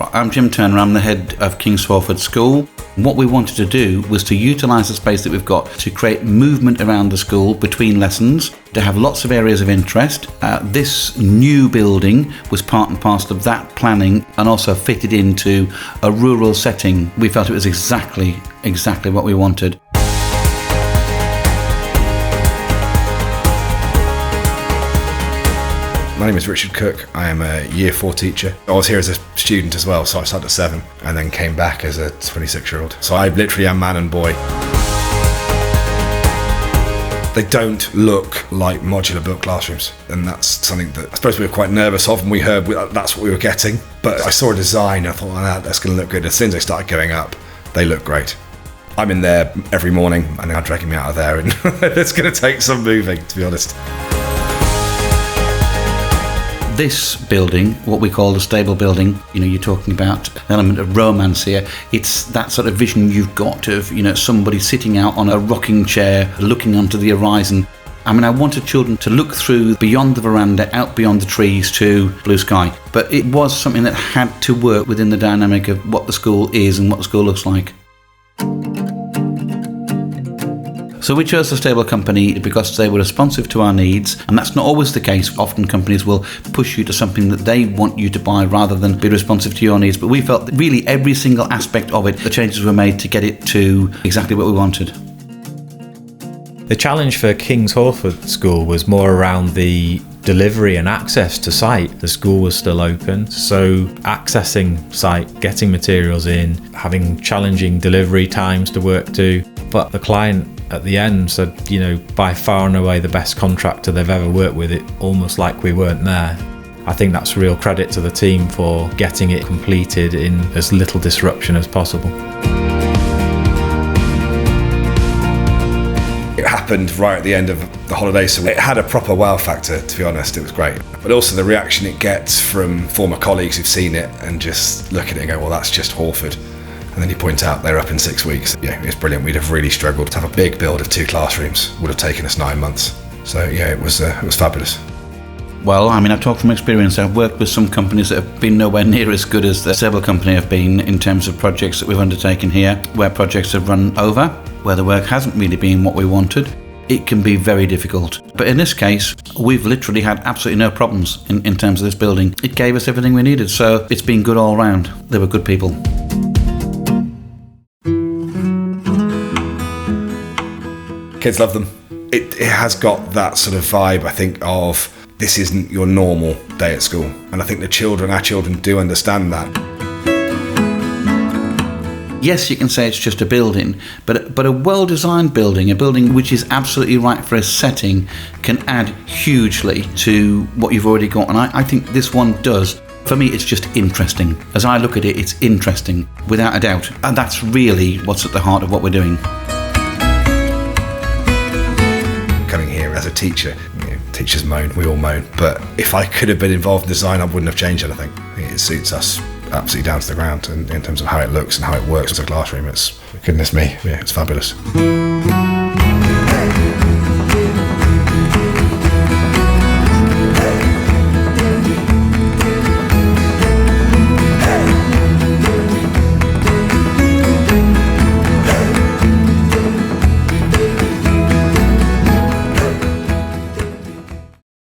I'm Jim Turner, I'm the head of King's Hawford School. What we wanted to do was to utilise the space that we've got to create movement around the school between lessons, to have lots of areas of interest. This new building was part and parcel of that planning and also fitted into a rural setting. We felt it was exactly what we wanted. My name is Richard Cook. I am a Year 4 teacher. I was here as a student as well, so I started at 7 and then came back as a 26-year-old. So I literally am man and boy. They don't look like modular built classrooms, and that's something that I suppose we were quite nervous of, and we heard that's what we were getting. But I saw a design and I thought, oh, that's going to look good. As soon as they started going up, they look great. I'm in there every morning and they're dragging me out of there, and it's going to take some moving, to be honest. This building, what we call the stable building, you're talking about an element of romance here. It's that sort of vision you've got of, somebody sitting out on a rocking chair, looking onto the horizon. I wanted children to look through beyond the veranda, out beyond the trees to blue sky. But it was something that had to work within the dynamic of what the school is and what the school looks like. So we chose the stable company because they were responsive to our needs, and that's not always the case. Often companies will push you to something that they want you to buy rather than be responsive to your needs. But we felt that really every single aspect of it, the changes were made to get it to exactly what we wanted. The challenge for King's Hawford School was more around the delivery and access to site. The school was still open, so accessing site, getting materials in, having challenging delivery times to work to. But the client at the end said, by far and away the best contractor they've ever worked with, it almost like we weren't there. I think that's real credit to the team for getting it completed in as little disruption as possible. It happened right at the end of the holidays, so it had a proper wow factor, to be honest. It was great. But also the reaction it gets from former colleagues who've seen it and just look at it and go, well, that's just Hawford. And then you point out they're up in 6 weeks. Yeah, it's brilliant. We'd have really struggled to have a big build of 2 classrooms. Would have taken us 9 months. So yeah, it was fabulous. Well, I've talked from experience. I've worked with some companies that have been nowhere near as good as the stable company have been in terms of projects that we've undertaken here, where projects have run over, where the work hasn't really been what we wanted. It can be very difficult. But in this case, we've literally had absolutely no problems in terms of this building. It gave us everything we needed, so it's been good all round. They were good people. Kids love them. It has got that sort of vibe, I think, of this isn't your normal day at school. And I think our children do understand that. Yes, you can say it's just a building, but a well-designed building, a building which is absolutely right for a setting, can add hugely to what you've already got. And I think this one does. For me, it's just interesting. As I look at it, it's interesting, without a doubt. And that's really what's at the heart of what we're doing. Coming here as a teacher, teachers moan, we all moan, but if I could have been involved in design, I wouldn't have changed anything. It suits us absolutely down to the ground in terms of how it looks and how it works as a classroom. It's, goodness me, yeah, it's fabulous.